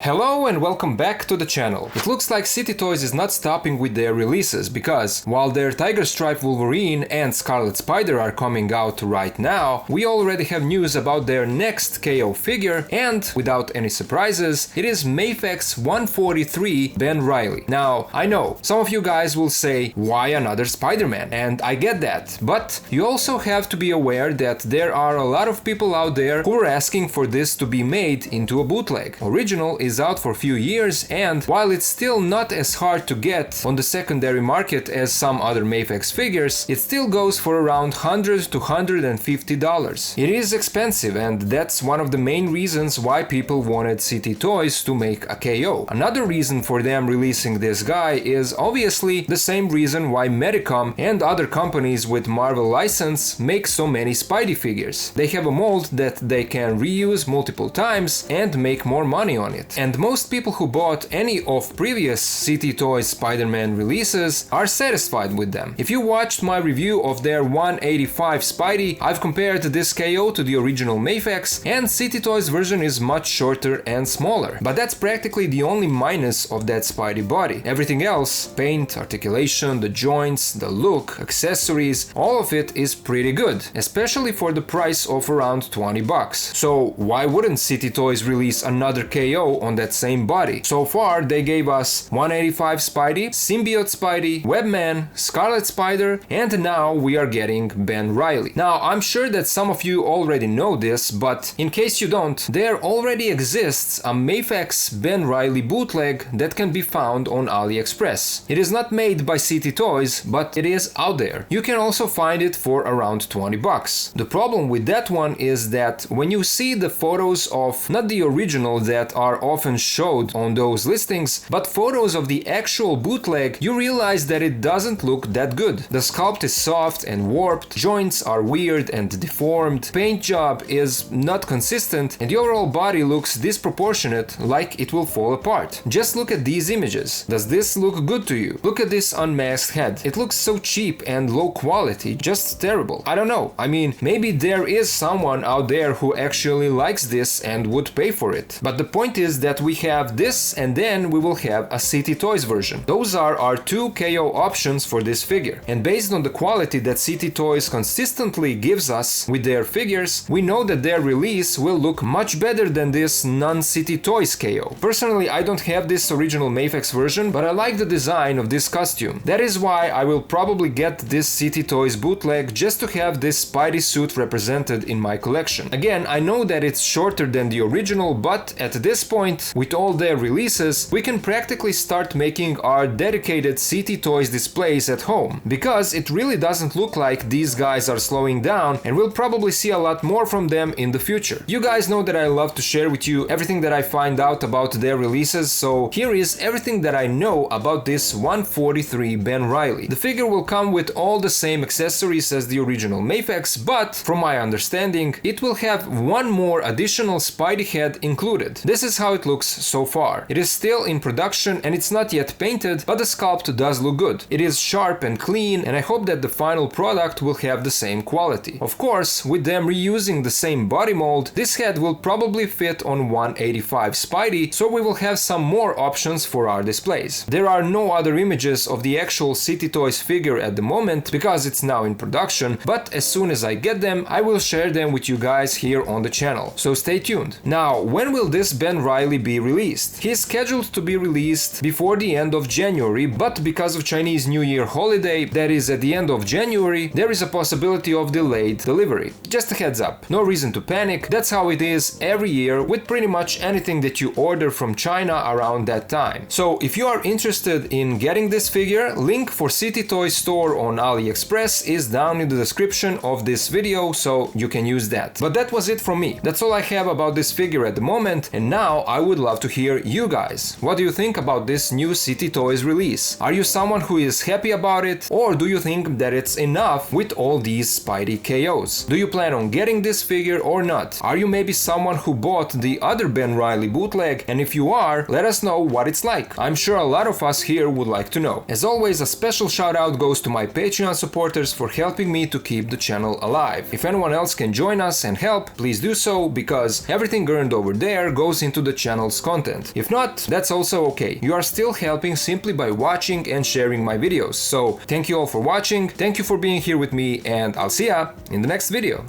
Hello and welcome back to the channel. It looks like cttoys is not stopping with their releases because while their Tiger Stripe Wolverine and Scarlet Spider are coming out right now, we already have news about their next KO figure, and without any surprises, it is MAFEX 143 Ben Reilly. Now, I know, some of you guys will say, why another Spider-Man? And I get that, but you also have to be aware that there are a lot of people out there who are asking for this to be made into a bootleg. Original is out for a few years, and while it's still not as hard to get on the secondary market as some other MAFEX figures, it still goes for around $100 to $150. It is expensive, and that's one of the main reasons why people wanted cttoys to make a KO. Another reason for them releasing this guy is obviously the same reason why Medicom and other companies with Marvel license make so many Spidey figures. They have a mold that they can reuse multiple times and make more money on it. And most people who bought any of previous cttoys Spider-Man releases are satisfied with them. If you watched my review of their 185 Spidey, I've compared this KO to the original MAFEX, and cttoys version is much shorter and smaller. But that's practically the only minus of that Spidey body. Everything else, paint, articulation, the joints, the look, accessories, all of it is pretty good, especially for the price of around 20 bucks. So why wouldn't cttoys release another KO on that same body? So far they gave us 185 Spidey, Symbiote Spidey, Webman, Scarlet Spider, and now we are getting Ben Reilly. Now I'm sure that some of you already know this, but in case you don't, there already exists a MAFEX Ben Reilly bootleg that can be found on AliExpress. It is not made by cttoys, but it is out there. You can also find it for around 20 bucks. The problem with that one is that when you see the photos of not the original that are often showed on those listings, but photos of the actual bootleg, you realize that it doesn't look that good. The sculpt is soft and warped, joints are weird and deformed, paint job is not consistent, and the overall body looks disproportionate, like it will fall apart. Just look at these images. Does this look good to you? Look at this unmasked head. It looks so cheap and low quality, just terrible. I don't know. I mean, maybe there is someone out there who actually likes this and would pay for it. But the point is that we have this, and then we will have a cttoys version. Those are our two KO options for this figure. And based on the quality that cttoys consistently gives us with their figures, we know that their release will look much better than this non-cttoys KO. Personally, I don't have this original MAFEX version, but I like the design of this costume. That is why I will probably get this cttoys bootleg just to have this Spidey suit represented in my collection. Again, I know that it's shorter than the original, but at this point, with all their releases, we can practically start making our dedicated cttoys displays at home, because it really doesn't look like these guys are slowing down, and we'll probably see a lot more from them in the future. You guys know that I love to share with you everything that I find out about their releases, so here is everything that I know about this 143 Ben Reilly. The figure will come with all the same accessories as the original MAFEX, but from my understanding, it will have one more additional Spidey head included. This is how it looks so far. It is still in production and it's not yet painted, but the sculpt does look good. It is sharp and clean, and I hope that the final product will have the same quality. Of course, with them reusing the same body mold, this head will probably fit on 185 Spidey, so we will have some more options for our displays. There are no other images of the actual cttoys figure at the moment because it's now in production, but as soon as I get them, I will share them with you guys here on the channel, so stay tuned. Now, when will this Ben Reilly be released? He is scheduled to be released before the end of January, but because of Chinese New Year holiday, that is at the end of January, there is a possibility of delayed delivery. Just a heads up, no reason to panic, that's how it is every year with pretty much anything that you order from China around that time. So if you are interested in getting this figure, link for cttoys store on AliExpress is down in the description of this video, so you can use that. But that was it from me. That's all I have about this figure at the moment, and now I would love to hear you guys. What do you think about this new cttoys release? Are you someone who is happy about it, or do you think that it's enough with all these Spidey KOs? Do you plan on getting this figure or not? Are you maybe someone who bought the other Ben Reilly bootleg? And if you are, let us know what it's like. I'm sure a lot of us here would like to know. As always, a special shout out goes to my Patreon supporters for helping me to keep the channel alive. If anyone else can join us and help, please do so, because everything earned over there goes into the channel channel's content. If not, that's also okay. You are still helping simply by watching and sharing my videos. So thank you all for watching, thank you for being here with me, and I'll see ya in the next video.